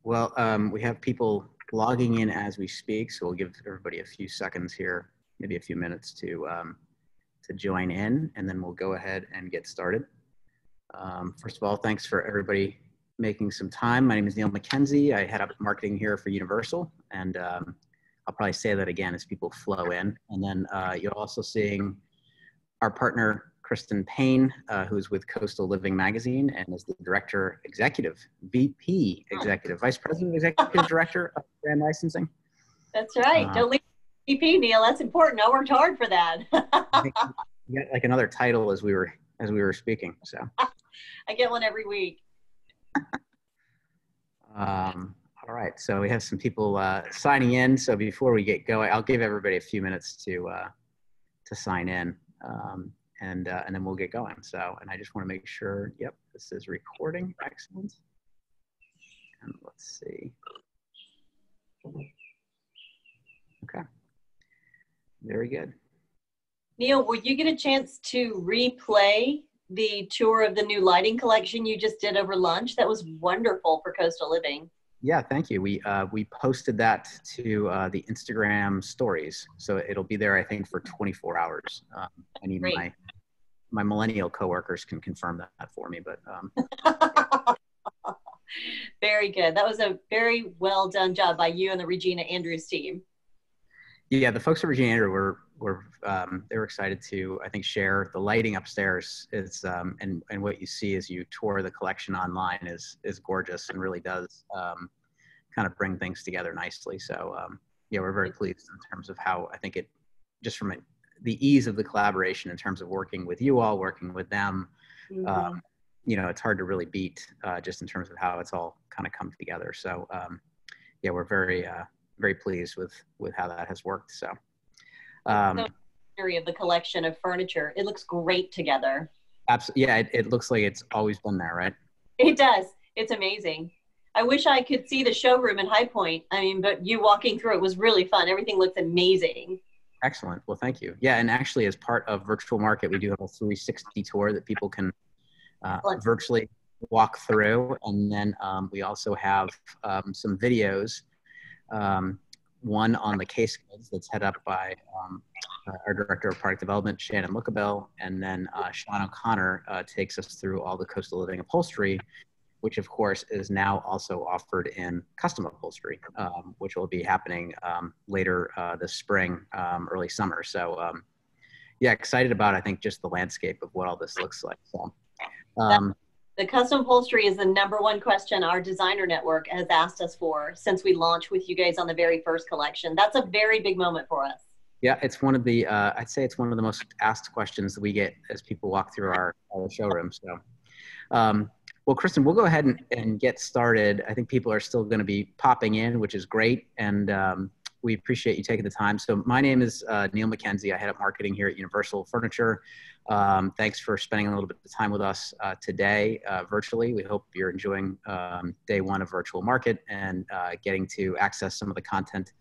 Well, we have people logging in as we speak, so we'll give everybody a few seconds here, maybe a few minutes to join in, and then we'll go ahead and get started. First of all, thanks for everybody making some time. My name is Neil MacKenzie. I head up marketing here for Universal, and I'll probably say that again as people flow in. And then you're also seeing our partner, Kristen Payne, who's with Coastal Living Magazine and is the Director Executive, VP Executive, Vice President Executive Director of Brand Licensing. That's right. Don't leave VP, Neil. That's important. I worked hard for that. You got like another title as we were speaking. So I get one every week. All right. So we have some people signing in. So before we get going, I'll give everybody a few minutes to sign in. And then we'll get going. So, and I just want to make sure, yep, this is recording. Excellent. And let's see. Okay. Very good. Neil, will you get a chance to replay the tour of the new lighting collection you just did over lunch? That was wonderful for Coastal Living. Yeah, thank you. We posted that to the Instagram stories. So it'll be there, I think, for 24 hours. I need my millennial coworkers can confirm that for me, but. Very good. That was a very well done job by you and the Regina Andrews team. Yeah, the folks at Regina Andrews they were excited to, I think, share the lighting upstairs. Is and what you see as you tour the collection online is gorgeous and really does kind of bring things together nicely. So yeah, we're very pleased in terms of how I think it just from the ease of the collaboration in terms of working with you all, working with them. Mm-hmm. You know, it's hard to really beat just in terms of how it's all kind of come together. So yeah, we're very pleased with how that has worked. So. Of the collection of furniture, it looks great together. Absolutely, yeah. It looks like it's always been there, right? It does. It's amazing. I wish I could see the showroom in High Point. I mean, but you walking through it was really fun. Everything looks amazing. Excellent. Well, thank you. Yeah, and actually, as part of Virtual Market, we do have a 360 tour that people can virtually walk through, and then we also have some videos. One on the case goods that's head up by our Director of Product Development, Shannon Lookabell, and then Sean O'Connor takes us through all the Coastal Living upholstery, which of course is now also offered in custom upholstery, which will be happening later this spring, early summer. So yeah, excited about, I think, just the landscape of what all this looks like. So. The custom upholstery is the #1 question our designer network has asked us for since we launched with you guys on the very first collection. That's a very big moment for us. Yeah, it's one of the, I'd say it's one of the most asked questions that we get as people walk through our showroom. So, well, Kristen, we'll go ahead and get started. I think people are still going to be popping in, which is great. And we appreciate you taking the time. So my name is Neil MacKenzie. I head up marketing here at Universal Furniture. Thanks for spending a little bit of time with us today virtually. We hope you're enjoying day one of Virtual Market and getting to access some of the content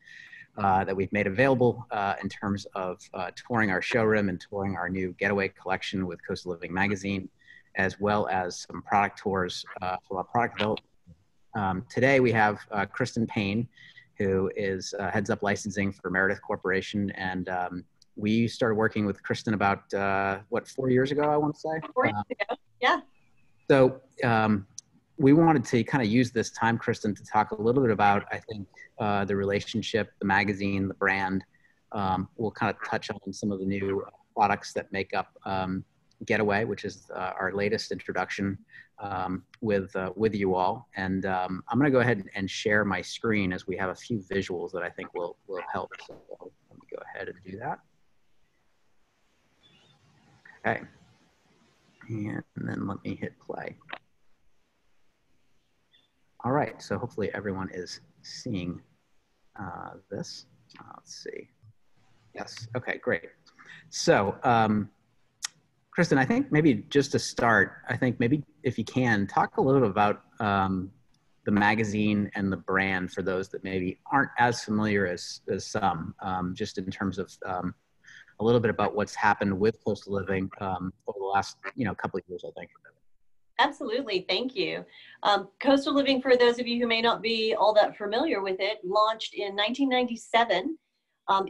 that we've made available in terms of touring our showroom and touring our new Getaway collection with Coastal Living Magazine, as well as some product tours for our product development. Today we have Kristen Payne, who is heads up licensing for Meredith Corporation, and we started working with Kristen about, 4 years ago, I want to say? 4 years ago, yeah. So we wanted to kind of use this time, Kristen, to talk a little bit about, I think, the relationship, the magazine, the brand. We'll kind of touch on some of the new products that make up Getaway, which is our latest introduction with you all. And I'm going to go ahead and share my screen as we have a few visuals that I think will help. So let me go ahead and do that. Okay. And then let me hit play. All right. So hopefully everyone is seeing this. Let's see. Yes. Okay, great. So, Kristen, I think maybe just to start, I think maybe if you can talk a little bit about the magazine and the brand for those that maybe aren't as familiar as some, just in terms of a little bit about what's happened with Coastal Living over the last couple of years, I think. Absolutely. Thank you. Coastal Living, for those of you who may not be all that familiar with it, launched in 1997.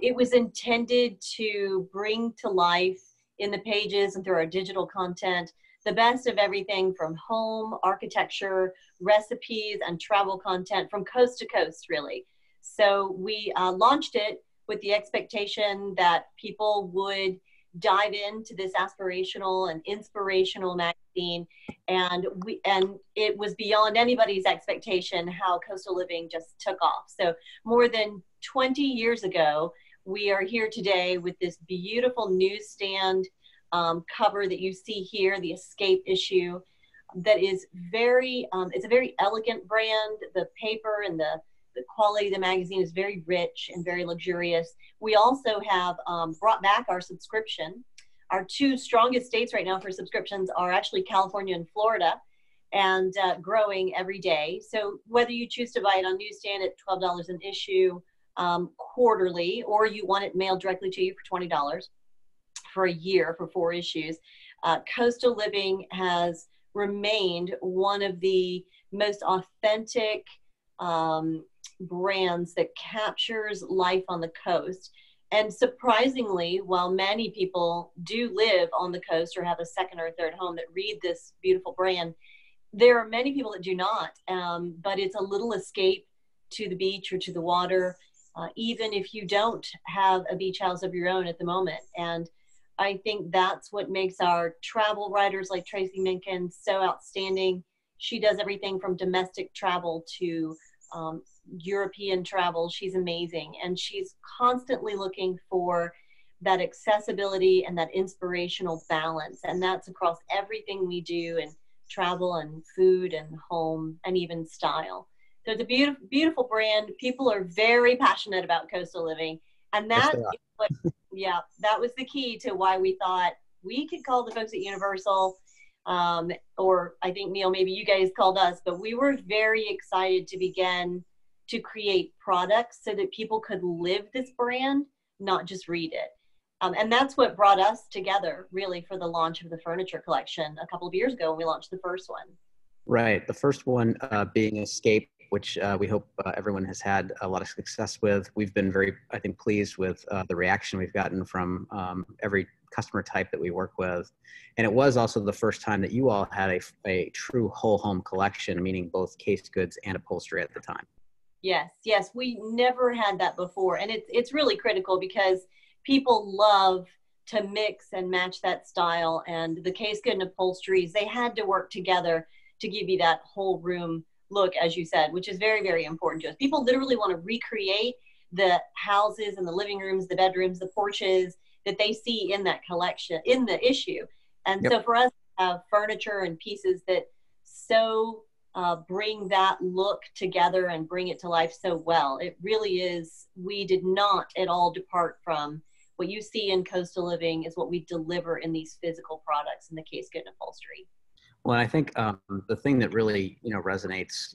It was intended to bring to life in the pages and through our digital content the best of everything from home, architecture, recipes, and travel content from coast to coast, really. So we launched it with the expectation that people would dive into this aspirational and inspirational magazine, and it was beyond anybody's expectation how Coastal Living just took off. So more than 20 years ago, we are here today with this beautiful newsstand cover that you see here, the Escape issue, that is very, it's a very elegant brand. The paper and the quality of the magazine is very rich and very luxurious. We also have brought back our subscription. Our two strongest states right now for subscriptions are actually California and Florida, and growing every day. So whether you choose to buy it on newsstand at $12 an issue quarterly, or you want it mailed directly to you for $20 for a year for 4 issues, Coastal Living has remained one of the most authentic brands that captures life on the coast. And surprisingly, while many people do live on the coast or have a second or third home that read this beautiful brand, there are many people that do not. But it's a little escape to the beach or to the water, even if you don't have a beach house of your own at the moment. And I think that's what makes our travel writers like Tracy Minkin so outstanding. She does everything from domestic travel to European travel. She's amazing, and she's constantly looking for that accessibility and that inspirational balance, and that's across everything we do in travel and food and home and even style. So it's a beautiful, beautiful brand. People are very passionate about Coastal Living, and that is what, yeah, that was the key to why we thought we could call the folks at Universal, or I think, Neil, maybe you guys called us, but we were very excited to begin to create products so that people could live this brand, not just read it. And that's what brought us together, really, for the launch of the furniture collection a couple of years ago when we launched the first one. Right. The first one being Escape, which we hope everyone has had a lot of success with. We've been very, I think, pleased with the reaction we've gotten from every customer type that we work with. And it was also the first time that you all had a true whole home collection, meaning both case goods and upholstery at the time. Yes, yes, we never had that before. And it's really critical because people love to mix and match that style. And the case good and upholsteries, they had to work together to give you that whole room look, as you said, which is very, very important to us. People literally want to recreate the houses and the living rooms, the bedrooms, the porches that they see in that collection, in the issue. And so for us to have furniture and pieces that so bring that look together and bring it to life so well, it really is, we did not at all depart from what you see in Coastal Living is what we deliver in these physical products in the case good and upholstery. Well, I think the thing that really, resonates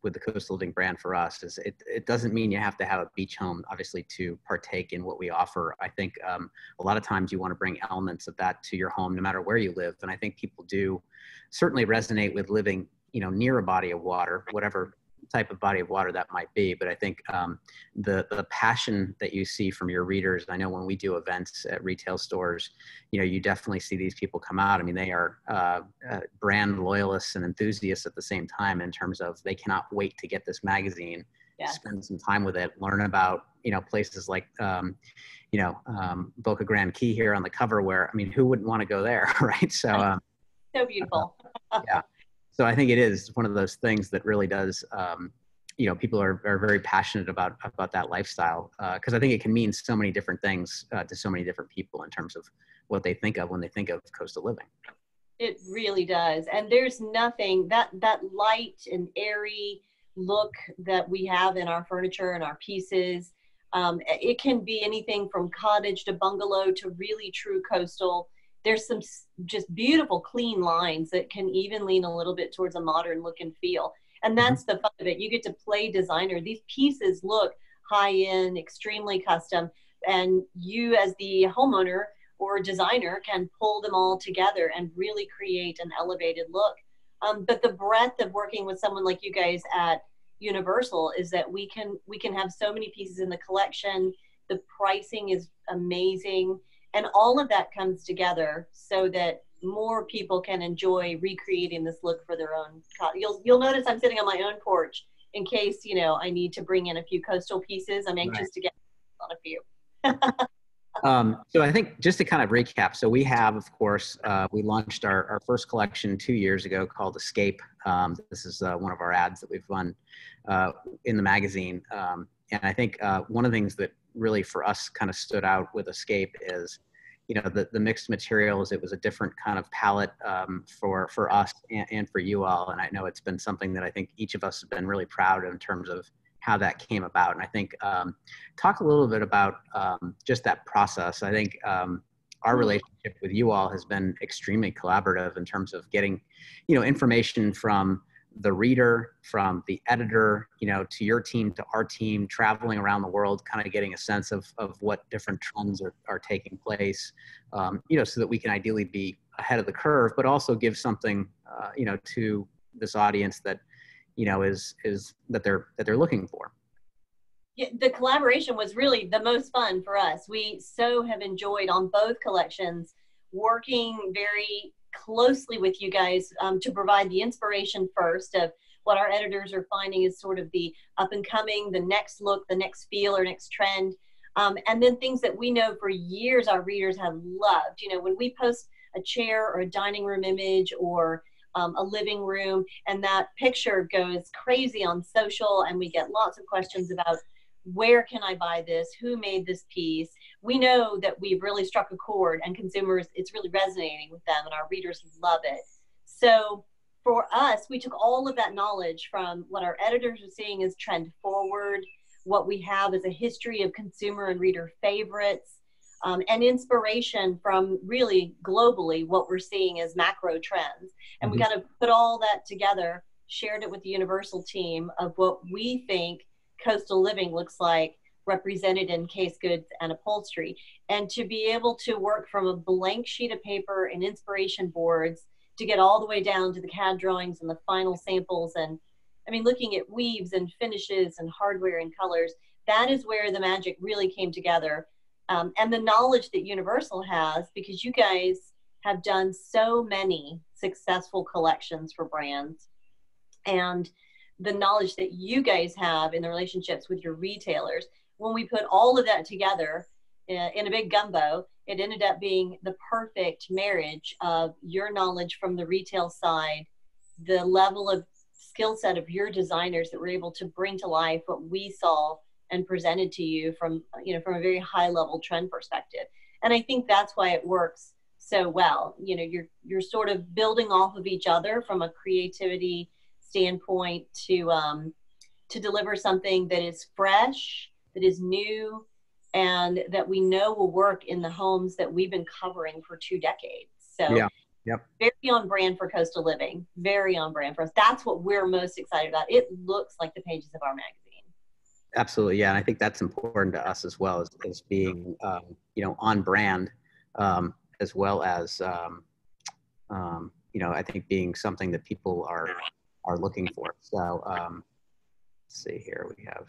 with the Coastal Living brand for us is it doesn't mean you have to have a beach home, obviously, to partake in what we offer. I think a lot of times you want to bring elements of that to your home, no matter where you live. And I think people do certainly resonate with living, near a body of water, whatever type of body of water that might be. But I think the passion that you see from your readers, I know when we do events at retail stores, you definitely see these people come out. I mean, they are brand loyalists and enthusiasts at the same time, in terms of they cannot wait to get this magazine, spend some time with it, learn about, places like, Boca Grande Key here on the cover, where, I mean, who wouldn't want to go there, right? So, so beautiful. Yeah. So I think it is one of those things that really does, people are very passionate about that lifestyle, because I think it can mean so many different things to so many different people in terms of what they think of when they think of coastal living. It really does. And there's nothing, that light and airy look that we have in our furniture and our pieces, it can be anything from cottage to bungalow to really true coastal. There's some just beautiful, clean lines that can even lean a little bit towards a modern look and feel. And that's the fun of it. You get to play designer. These pieces look high-end, extremely custom, and you as the homeowner or designer can pull them all together and really create an elevated look But the breadth of working with someone like you guys at Universal is that we can have so many pieces in the collection. The pricing is amazing, and all of that comes together so that more people can enjoy recreating this look for their own. You'll notice I'm sitting on my own porch in case, you know, I need to bring in a few coastal pieces. I'm anxious to get on a few. So I think just to kind of recap, so we have, of course, we launched our first collection 2 years ago called Escape. This is one of our ads that we've run in the magazine. And I think one of the things that really for us kind of stood out with Escape is, you know, the mixed materials. It was a different kind of palette for us and for you all. And I know it's been something that I think each of us have been really proud of in terms of how that came about. And I think talk a little bit about just that process. I think our relationship with you all has been extremely collaborative in terms of getting, you know, information from the reader, from the editor, you know, to your team, to our team, traveling around the world, kind of getting a sense of what different trends are taking place, you know, so that we can ideally be ahead of the curve, but also give something, you know, to this audience that, you know, is that they're looking for. Yeah, the collaboration was really the most fun for us. We so have enjoyed on both collections working very closely with you guys to provide the inspiration first of what our editors are finding is sort of the up and coming, the next look, the next feel or next trend. And then things that we know for years our readers have loved. You know, when we post a chair or a dining room image or a living room and that picture goes crazy on social and we get lots of questions about where can I buy this? Who made this piece? We know that we've really struck a chord and consumers, it's really resonating with them and our readers love it. So for us, we took all of that knowledge from what our editors are seeing as trend forward, what we have as a history of consumer and reader favorites, and inspiration from really globally what we're seeing as macro trends. And we kind of put all that together, shared it with the Universal team of what we think coastal living looks like represented in case goods and upholstery. And to be able to work from a blank sheet of paper and inspiration boards to get all the way down to the CAD drawings and the final samples. And I mean, looking at weaves and finishes and hardware and colors, that is where the magic really came together. And the knowledge that Universal has, because you guys have done so many successful collections for brands, and the knowledge that you guys have in the relationships with your retailers, when we put all of that together in a big gumbo, it ended up being the perfect marriage of your knowledge from the retail side, the level of skill set of your designers that were able to bring to life what we saw and presented to you from, you know, from a very high level trend perspective. And I think that's why it works so well. You know, you're sort of building off of each other from a creativity standpoint to deliver something that is fresh, that is new, and that we know will work in the homes that we've been covering for 2 decades. So yeah. Yep. Very on brand for coastal living, very on brand for us. That's what we're most excited about. It looks like the pages of our magazine. Absolutely. Yeah. And I think that's important to us as well as being, you know, on brand, as well as, you know, I think being something that people are looking for. So, let's see here, we have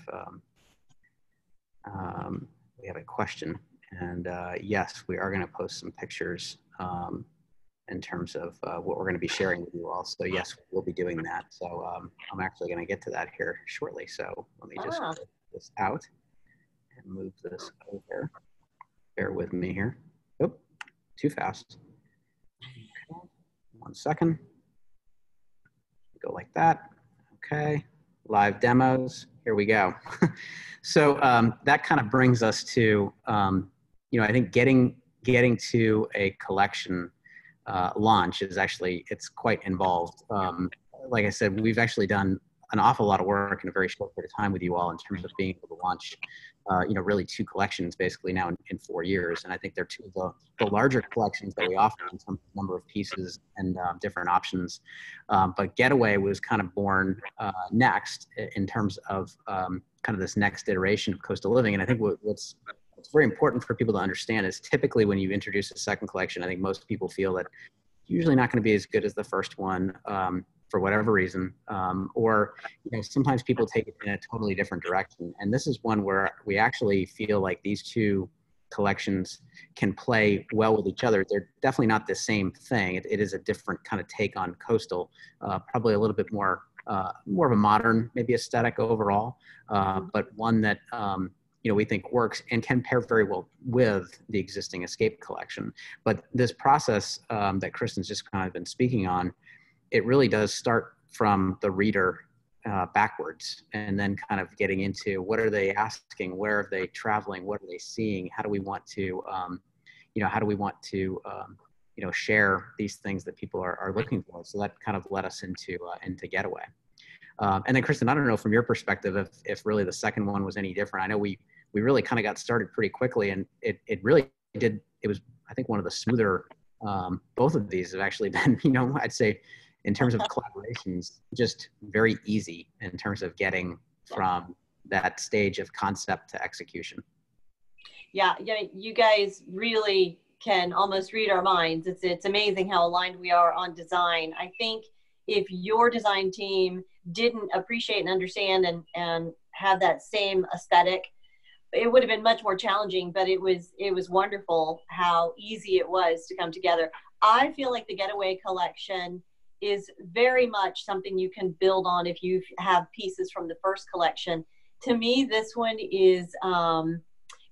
a question, and yes, we are going to post some pictures in terms of what we're going to be sharing with you all. So yes, we'll be doing that. So I'm actually going to get to that here shortly. So let me just put this out and move this over. Bear with me here. Oh, too fast. Okay. 1 second. Go like that. Okay. Live demos. Here we go. So that kind of brings us to, you know, I think getting to a collection launch is actually, it's quite involved. Like I said, we've actually done an awful lot of work in a very short period of time with you all in terms of being able to launch, you know, really 2 collections basically now in 4 years. And I think they're 2 of the larger collections that we offer in terms of number of pieces and different options. But Getaway was kind of born next in terms of kind of this next iteration of coastal living. And I think what's very important for people to understand is typically when you introduce a second collection, I think most people feel that it's usually not going to be as good as the first one. for whatever reason, or sometimes people take it in a totally different direction. And this is one where we actually feel like these two collections can play well with each other. They're definitely not the same thing. It is a different kind of take on coastal, probably a little bit more of a modern maybe aesthetic overall, but one that we think works and can pair very well with the existing Escape collection. But this process that Kristen's just kind of been speaking on, it really does start from the reader backwards, and then kind of getting into what are they asking, where are they traveling, what are they seeing, how do we want to share these things that people are looking for. So that kind of led us into Getaway. And then Kristen, I don't know from your perspective if really the second one was any different. I know we really kind of got started pretty quickly, and it really did. It was, I think, one of the smoother. Both of these have actually been, I'd say, in terms of collaborations, just very easy in terms of getting from that stage of concept to execution. Yeah, you guys really can almost read our minds. It's amazing how aligned we are on design. I think if your design team didn't appreciate and understand and have that same aesthetic, it would have been much more challenging, but it was wonderful how easy it was to come together. I feel like the Getaway collection is very much something you can build on if you have pieces from the first collection. To me, this one is,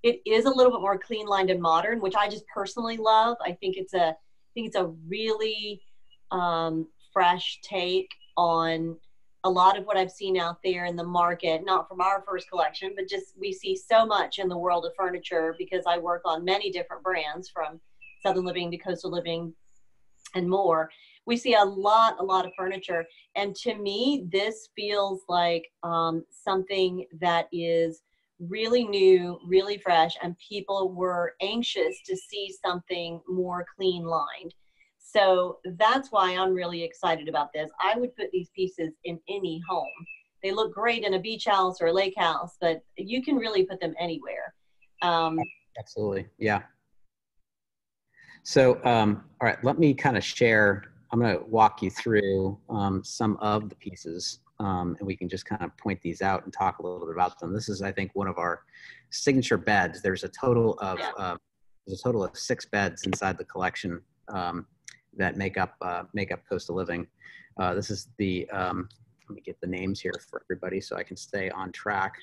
it is a little bit more clean lined and modern, which I just personally love. I think it's a really fresh take on a lot of what I've seen out there in the market, not from our first collection, but just we see so much in the world of furniture because I work on many different brands from Southern Living to Coastal Living and more. We see a lot of furniture. And to me, this feels like something that is really new, really fresh, and people were anxious to see something more clean lined. So that's why I'm really excited about this. I would put these pieces in any home. They look great in a beach house or a lake house, but you can really put them anywhere. Absolutely. Yeah. So, all right, let me kind of share. I'm going to walk you through some of the pieces, and we can just kind of point these out and talk a little bit about them. This is, I think, one of our signature beds. There's a total of 6 beds inside the collection that make up Coastal Living. This is the let me get the names here for everybody so I can stay on track.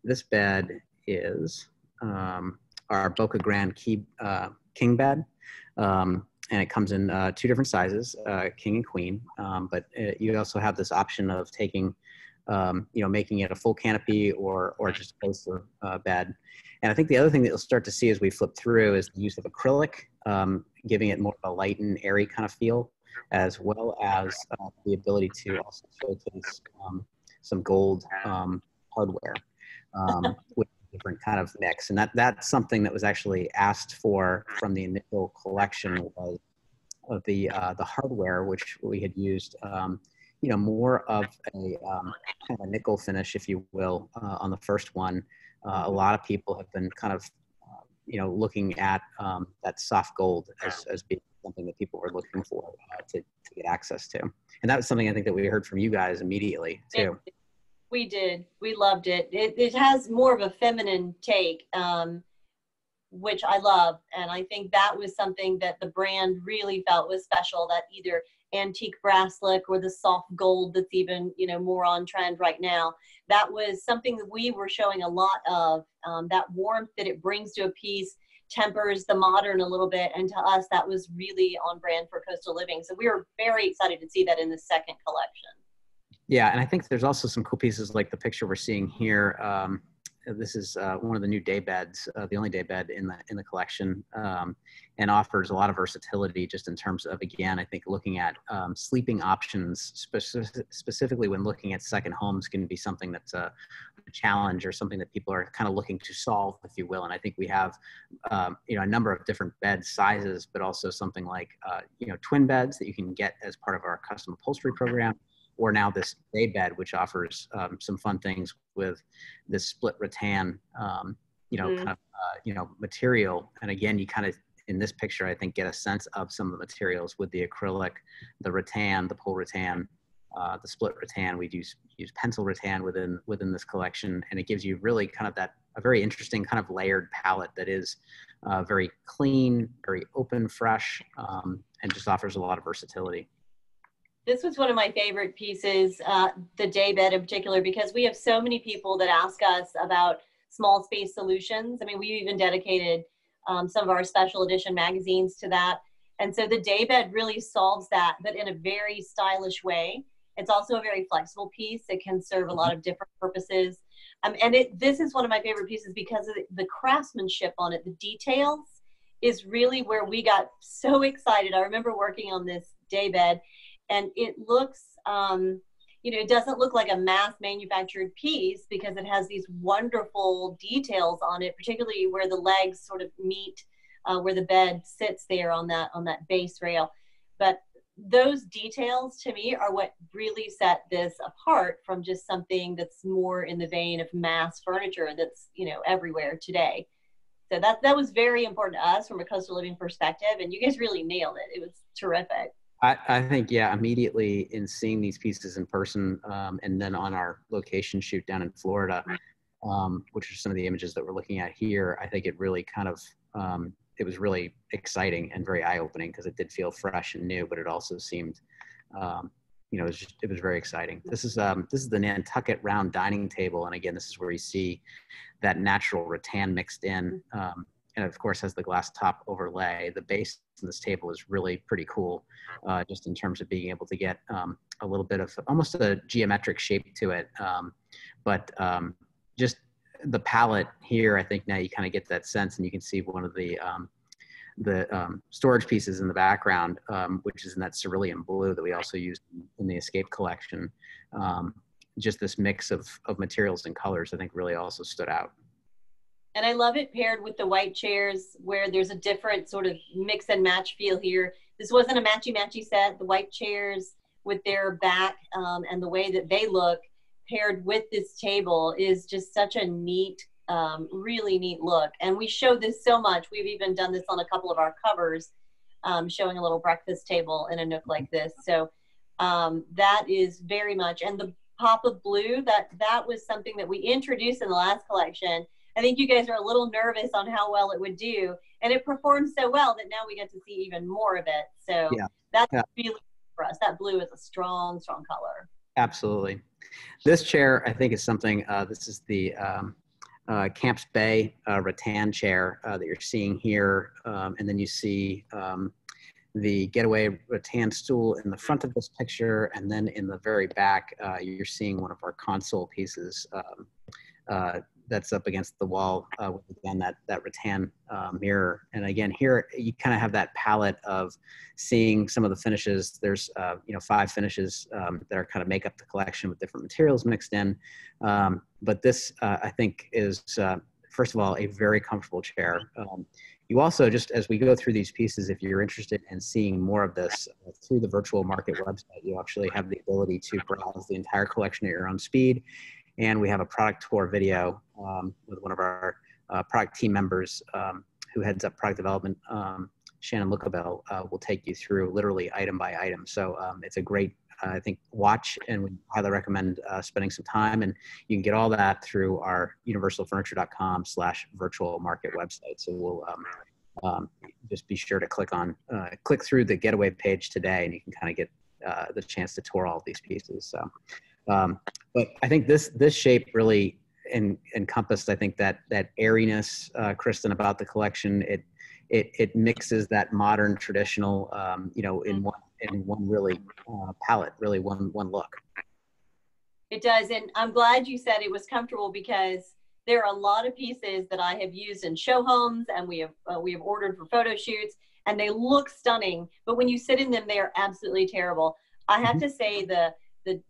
This bed is our Boca Grande king bed. And it comes in 2 different sizes, king and queen. But you also have this option of taking, making it a full canopy or just a coaster bed. And I think the other thing that you'll start to see as we flip through is the use of acrylic, giving it more of a light and airy kind of feel, as well as the ability to also showcase some gold hardware with different kind of mix. And that's something that was actually asked for from the initial collection was of the hardware, which we had used, more of a kind of a nickel finish, if you will, on the first one. A lot of people have been kind of, looking at that soft gold as being something that people were looking for to get access to. And that was something I think that we heard from you guys immediately too. We did. We loved it. It has more of a feminine take, which I love. And I think that was something that the brand really felt was special, that either antique brass look or the soft gold that's even, more on trend right now. That was something that we were showing a lot of, that warmth that it brings to a piece tempers the modern a little bit. And to us, that was really on brand for Coastal Living. So we were very excited to see that in the second collection. Yeah, and I think there's also some cool pieces like the picture we're seeing here. This is one of the new day beds, the only day bed in the collection, and offers a lot of versatility just in terms of, again, I think looking at sleeping options, specifically when looking at second homes, can be something that's a challenge or something that people are kind of looking to solve, if you will. And I think we have, a number of different bed sizes, but also something like, twin beds that you can get as part of our custom upholstery program, or now this day bed, which offers some fun things with this split rattan, kind of, material. And again, you kind of in this picture, I think, get a sense of some of the materials with the acrylic, the rattan, the pull rattan, the split rattan. We use pencil rattan within this collection, and it gives you really kind of a very interesting kind of layered palette that is very clean, very open, fresh, and just offers a lot of versatility. This was one of my favorite pieces, the daybed in particular, because we have so many people that ask us about small space solutions. I mean, we even dedicated some of our special edition magazines to that. And so the daybed really solves that, but in a very stylish way. It's also a very flexible piece. It can serve a lot of different purposes. And this is one of my favorite pieces because of the craftsmanship on it. The details is really where we got so excited. I remember working on this daybed, and it looks, it doesn't look like a mass manufactured piece because it has these wonderful details on it, particularly where the legs sort of meet, where the bed sits there on that base rail. But those details to me are what really set this apart from just something that's more in the vein of mass furniture that's, everywhere today. So that was very important to us from a coastal living perspective, and you guys really nailed it. It was terrific. I think, yeah, immediately in seeing these pieces in person, and then on our location shoot down in Florida, which are some of the images that we're looking at here, I think it really kind of, it was really exciting and very eye-opening because it did feel fresh and new, but it also seemed, it was very exciting. This is the Nantucket round dining table, and again, this is where you see that natural rattan mixed in, and of course has the glass top overlay. The base of this table is really pretty cool, just in terms of being able to get a little bit of almost a geometric shape to it, but just the palette here, I think now you kind of get that sense, and you can see one of the storage pieces in the background, which is in that cerulean blue that we also used in the Escape collection. Just this mix of materials and colors, I think, really also stood out. And I love it paired with the white chairs where there's a different sort of mix and match feel here. This wasn't a matchy-matchy set. The white chairs with their back and the way that they look paired with this table is just such a neat, really neat look. And we show this so much. We've even done this on a couple of our covers, showing a little breakfast table in a nook like this. So that is very much, and the pop of blue, that was something that we introduced in the last collection. I think you guys are a little nervous on how well it would do, and it performed so well that now we get to see even more of it. So that's really for us. That blue is a strong, strong color. Absolutely. This chair, I think, is something, this is the Camps Bay rattan chair that you're seeing here. And then you see the Getaway rattan stool in the front of this picture. And then in the very back, you're seeing one of our console pieces that's up against the wall with, again, that rattan mirror. And again, here you kind of have that palette of seeing some of the finishes. There's 5 finishes that are kind of make up the collection with different materials mixed in. But this, I think, is first of all a very comfortable chair. You also, just as we go through these pieces, if you're interested in seeing more of this through the virtual market website, you actually have the ability to browse the entire collection at your own speed. And we have a product tour video with one of our product team members who heads up product development, Shannon Lookabell, will take you through literally item by item. So it's a great, I think, watch, and we highly recommend spending some time. And you can get all that through our universalfurniture.com/virtual market website. So we'll just be sure to click through the Getaway page today, and you can kind of get the chance to tour all of these pieces. So. But I think this shape really encompassed, I think, that airiness, Kristen, about the collection. It mixes that modern traditional, in one really palette, really one look. It does, and I'm glad you said it was comfortable because there are a lot of pieces that I have used in show homes, and we have ordered for photo shoots, and they look stunning. But when you sit in them, they are absolutely terrible. I have to say the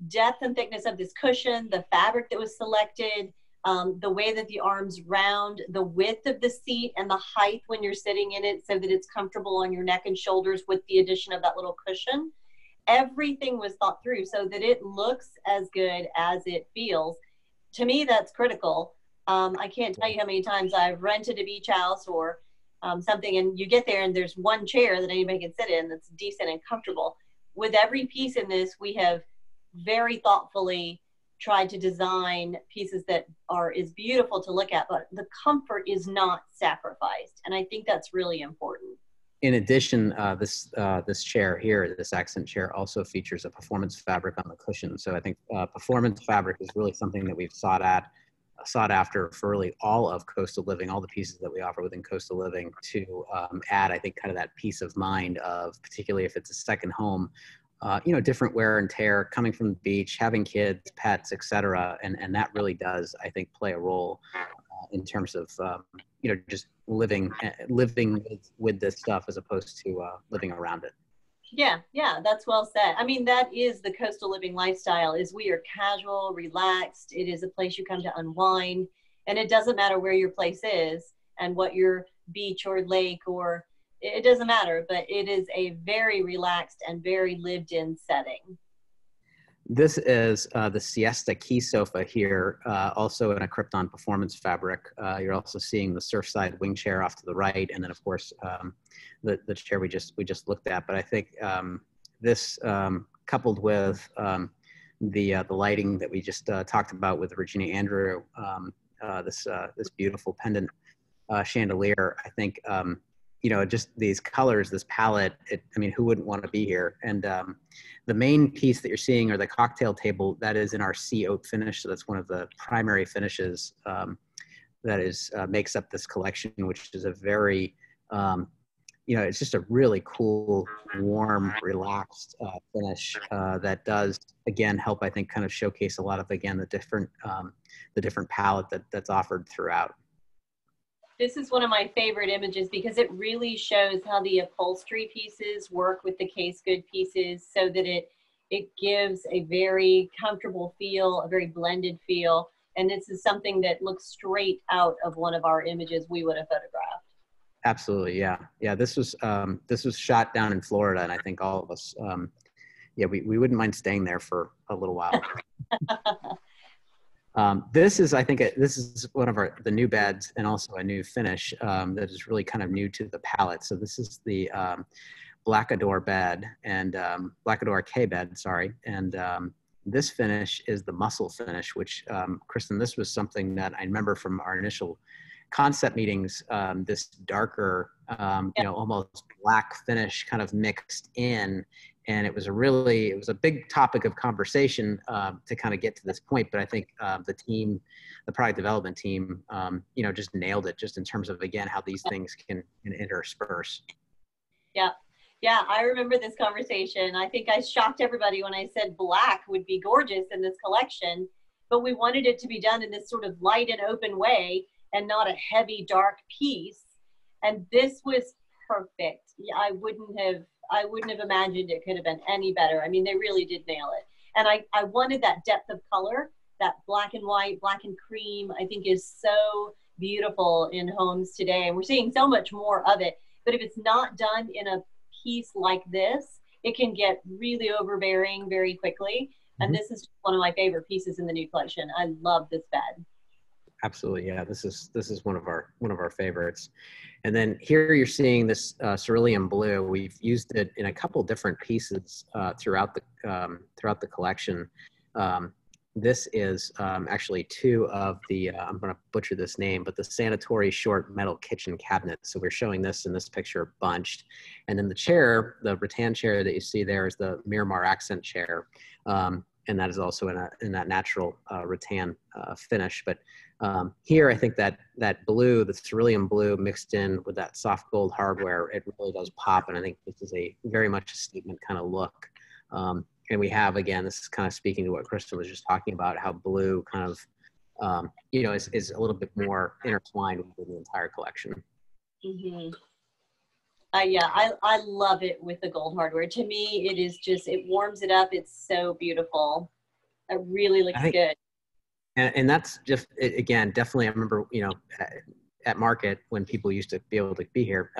depth and thickness of this cushion, the fabric that was selected, the way that the arms round, the width of the seat, and the height when you're sitting in it so that it's comfortable on your neck and shoulders with the addition of that little cushion. Everything was thought through so that it looks as good as it feels. To me, that's critical. I can't tell you how many times I've rented a beach house or something, and you get there and there's one chair that anybody can sit in that's decent and comfortable. With every piece in this, we have very thoughtfully tried to design pieces that are as beautiful to look at, but the comfort is not sacrificed. And I think that's really important. In addition, this chair here, this accent chair, also features a performance fabric on the cushion. So I think performance fabric is really something that we've sought after for really all of Coastal Living, all the pieces that we offer within Coastal Living, to add, I think, kind of that peace of mind of, particularly if it's a second home, different wear and tear, coming from the beach, having kids, pets, etc. And that really does, I think, play a role in terms of, just living with this stuff as opposed to living around it. Yeah, that's well said. I mean, that is the Coastal Living lifestyle, is we are casual, relaxed. It is a place you come to unwind, and it doesn't matter where your place is and what your beach or lake, or it doesn't matter, but it is a very relaxed and very lived in setting. This is the Siesta Key sofa here, also in a Krypton performance fabric. You're also seeing the Surfside wing chair off to the right, and then of course the chair we just looked at. But I think this, coupled with the lighting that we just talked about with Regina Andrew, this beautiful pendant chandelier, I think just these colors, this palette. Who wouldn't want to be here? And the main piece that you're seeing, or the cocktail table, that is in our sea oak finish. So that's one of the primary finishes that is makes up this collection, which is a very, it's just a really cool, warm, relaxed finish that does, again, help, I think, kind of showcase a lot of, again, the different palette that's offered throughout. This is one of my favorite images because it really shows how the upholstery pieces work with the case good pieces, so that it gives a very comfortable feel, a very blended feel. And this is something that looks straight out of one of our images we would have photographed. Absolutely, yeah. This was shot down in Florida, and I think all of us, we wouldn't mind staying there for a little while. This is one of the new beds, and also a new finish that is really kind of new to the palette. So this is the Blackador bed, and Blackador K bed, sorry. And this finish is the muscle finish, which, Kristen, this was something that I remember from our initial concept meetings, this darker, almost black finish kind of mixed in. And it was a big topic of conversation to kind of get to this point. But I think the product development team, just nailed it, just in terms of, again, how these things can intersperse. Yeah, I remember this conversation. I think I shocked everybody when I said black would be gorgeous in this collection, but we wanted it to be done in this sort of light and open way and not a heavy, dark piece. And this was perfect. I wouldn't have imagined it could have been any better. I mean, they really did nail it. And I wanted that depth of color, that black and white, black and cream, I think is so beautiful in homes today. And we're seeing so much more of it. But if it's not done in a piece like this, it can get really overbearing very quickly. And this is one of my favorite pieces in the new collection. I love this bed. Absolutely, yeah. This is one of our favorites. And then here you're seeing this cerulean blue. We've used it in a couple different pieces throughout the collection. This is actually two of the I'm going to butcher this name, but the Sanatory short metal kitchen cabinet. So we're showing this in this picture bunched, and then the chair, the rattan chair that you see there, is the Miramar accent chair. And that is also in that natural rattan finish. But here, I think that blue, the cerulean blue mixed in with that soft gold hardware, it really does pop. And I think this is a very much a statement kind of look. And we have, again, this is kind of speaking to what Kristen was just talking about, how blue kind of, is a little bit more intertwined with the entire collection. Mm-hmm. I love it with the gold hardware. To me, it is just, it warms it up. It's so beautiful. It really looks good. And that's just, again, definitely, I remember, at market when people used to be able to be here,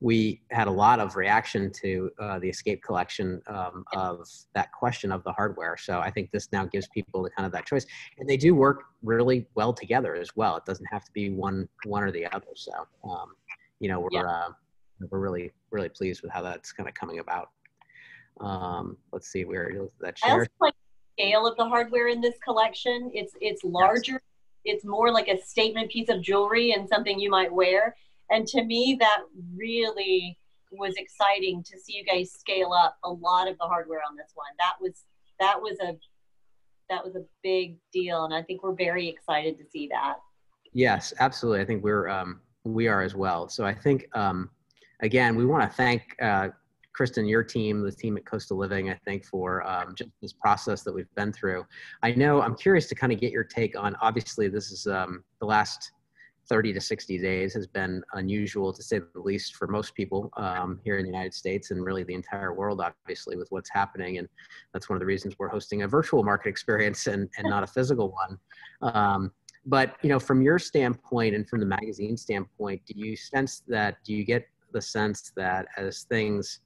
we had a lot of reaction to the Escape collection of that question of the hardware. So I think this now gives people the kind of that choice, and they do work really well together as well. It doesn't have to be one or the other. So you know, we're really pleased with how that's kind of coming about. Let's see where that I share. also like the scale of the hardware in this collection. It's larger. Yes. It's more like a statement piece of jewelry and something you might wear. And to me, that really was exciting to see you guys scale up a lot of the hardware on this one. That was a big deal, and I think we're very excited to see that. Yes, absolutely. I think we are as well. So I think again, we want to thank Kristen, your team, the team at Coastal Living, I think, for just this process that we've been through. I know I'm curious to kind of get your take on, obviously this is the last 30 to 60 days has been unusual, to say the least, for most people here in the United States and really the entire world, obviously, with what's happening. And that's one of the reasons we're hosting a virtual market experience and not a physical one. But, you know, from your standpoint and from the magazine standpoint, do you get the sense that as things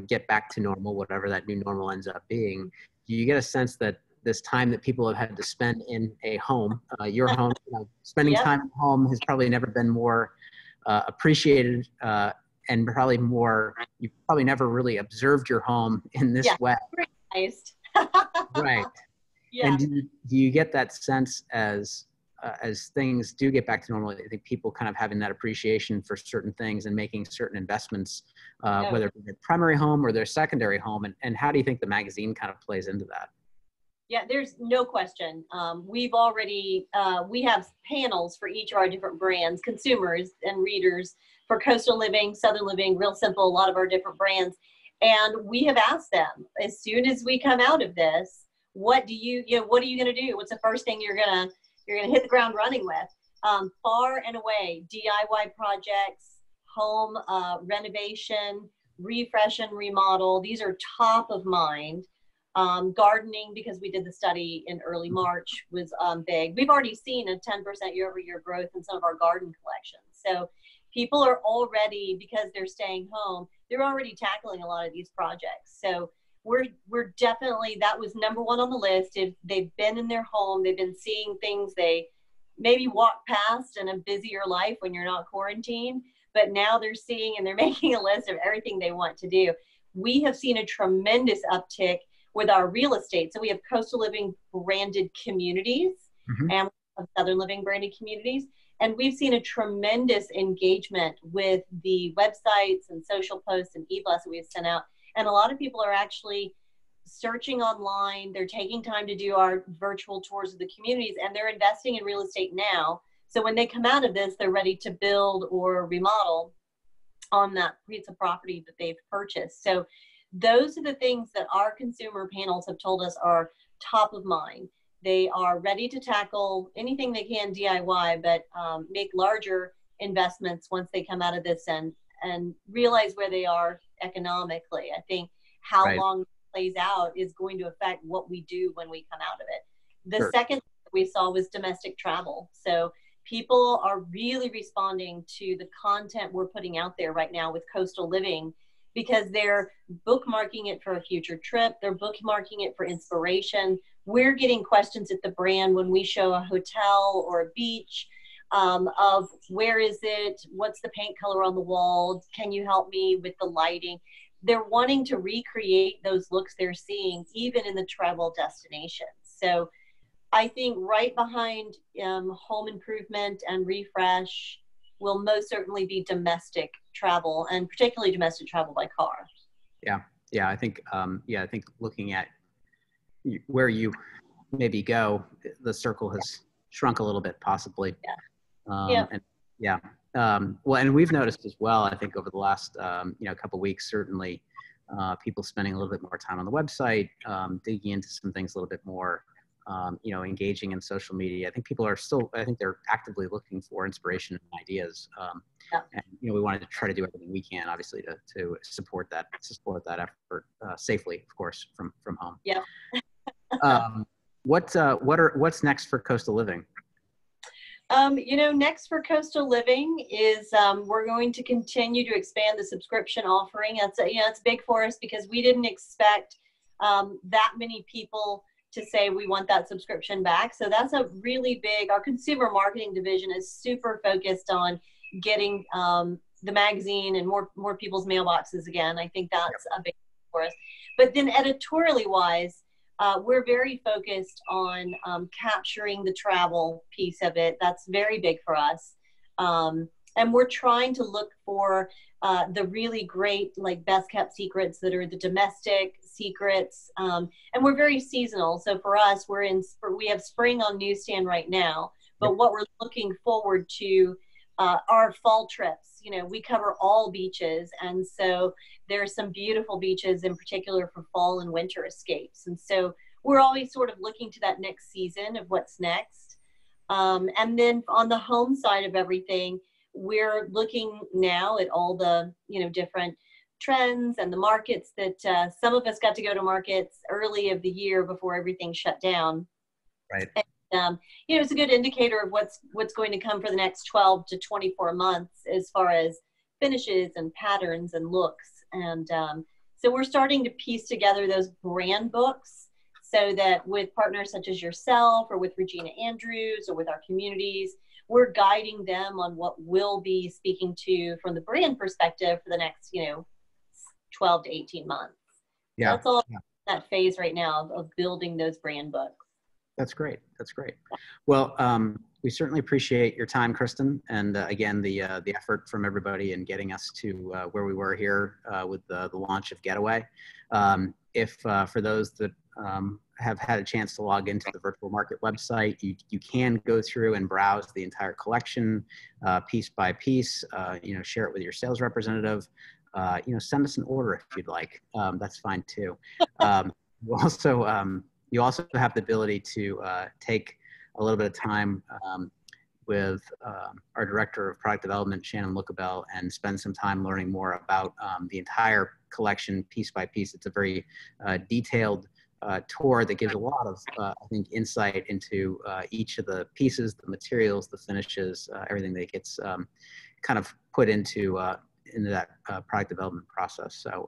get back to normal, whatever that new normal ends up being, do you get a sense that this time that people have had to spend in a home, your home, spending time at home has probably never been more appreciated and probably more, you've probably never really observed your home in this way. Right. Yeah. And do you get that sense as things do get back to normal, I think people kind of having that appreciation for certain things and making certain investments, whether it be their primary home or their secondary home, and how do you think the magazine kind of plays into that? Yeah, there's no question. We've already, we have panels for each of our different brands, consumers and readers, for Coastal Living, Southern Living, Real Simple, a lot of our different brands. And we have asked them, as soon as we come out of this, what are you going to do? What's the first thing you're going to hit the ground running with? Far and away, DIY projects, home renovation, refresh and remodel. These are top of mind. Gardening, because we did the study in early March, was big. We've already seen a 10% year-over-year growth in some of our garden collections. So people are already, because they're staying home, they're already tackling a lot of these projects. So we're definitely, that was number one on the list. If they've been in their home, they've been seeing things they maybe walk past in a busier life when you're not quarantined, but now they're seeing and they're making a list of everything they want to do. We have seen a tremendous uptick with our real estate. So we have Coastal Living branded communities and we have Southern Living branded communities. And we've seen a tremendous engagement with the websites and social posts and e-blasts that we've sent out. And a lot of people are actually searching online. They're taking time to do our virtual tours of the communities, and they're investing in real estate now. So when they come out of this, they're ready to build or remodel on that piece of property that they've purchased. So those are the things that our consumer panels have told us are top of mind. They are ready to tackle anything they can DIY, but make larger investments once they come out of this and realize where they are economically. I think how long it plays out is going to affect what we do when we come out of it. The second thing that we saw was domestic travel. So people are really responding to the content we're putting out there right now with Coastal Living, because they're bookmarking it for a future trip. They're bookmarking it for inspiration. We're getting questions at the brand when we show a hotel or a beach of where is it? What's the paint color on the wall? Can you help me with the lighting? They're wanting to recreate those looks they're seeing even in the travel destinations. So I think right behind home improvement and refresh will most certainly be domestic travel, and particularly domestic travel by car. Yeah. I think, I think looking at where you maybe go, the circle has shrunk a little bit, possibly. Well, and we've noticed as well, I think over the last, couple of weeks, certainly people spending a little bit more time on the website, digging into some things a little bit more, engaging in social media. I think people are still, I think they're actively looking for inspiration and ideas. And, we wanted to try to do everything we can, obviously, to support that effort safely, of course, from home. What's next for Coastal Living? Next for Coastal Living is we're going to continue to expand the subscription offering. It's big for us because we didn't expect that many people to say we want that subscription back. So that's a really big, our consumer marketing division is super focused on getting the magazine and more people's mailboxes again. I think that's a big thing for us. But then editorially wise, we're very focused on capturing the travel piece of it. That's very big for us. And we're trying to look for the really great, like, best kept secrets that are the domestic secrets. And we're very seasonal. So for us, we have spring on newsstand right now, but what we're looking forward to our fall trips. We cover all beaches. And so there's some beautiful beaches in particular for fall and winter escapes. And so we're always sort of looking to that next season of what's next. And then on the home side of everything, we're looking now at all the, different trends and the markets that some of us got to go to markets early of the year before everything shut down. Right. And, it's a good indicator of what's going to come for the next 12 to 24 months as far as finishes and patterns and looks. And so we're starting to piece together those brand books so that with partners such as yourself or with Regina Andrews or with our communities, we're guiding them on what we'll be speaking to from the brand perspective for the next, 12 to 18 months. Yeah. That's all that phase right now of building those brand books. That's great. That's great. Well, we certainly appreciate your time, Kristen, and again, the effort from everybody in getting us to where we were here with the launch of Getaway. If for those that have had a chance to log into the virtual market website, you can go through and browse the entire collection piece by piece. Share it with your sales representative. Send us an order if you'd like. That's fine too. You also have the ability to take a little bit of time with our Director of Product Development, Shannon Lookabell, and spend some time learning more about the entire collection piece by piece. It's a very detailed tour that gives a lot of, I think, insight into each of the pieces, the materials, the finishes, everything that gets kind of put into that product development process. So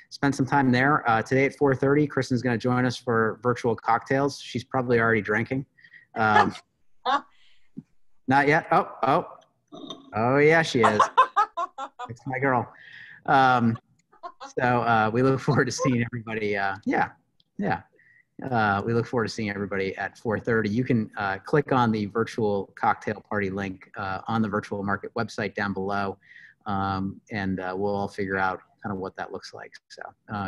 spend some time there. Today at 4:30, Kristen's going to join us for virtual cocktails. She's probably already drinking. Not yet. Oh yeah, she is. It's my girl. So we look forward to seeing everybody. We look forward to seeing everybody at 4:30. You can click on the virtual cocktail party link on the virtual market website down below. And we'll all figure out kind of what that looks like. So,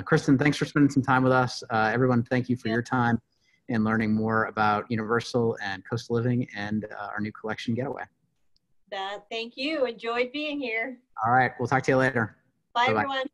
Kristen, thanks for spending some time with us. Everyone, thank you for your time and learning more about Universal and Coastal Living and our new collection, Getaway. Thank you. Enjoyed being here. All right. We'll talk to you later. Bye, everyone.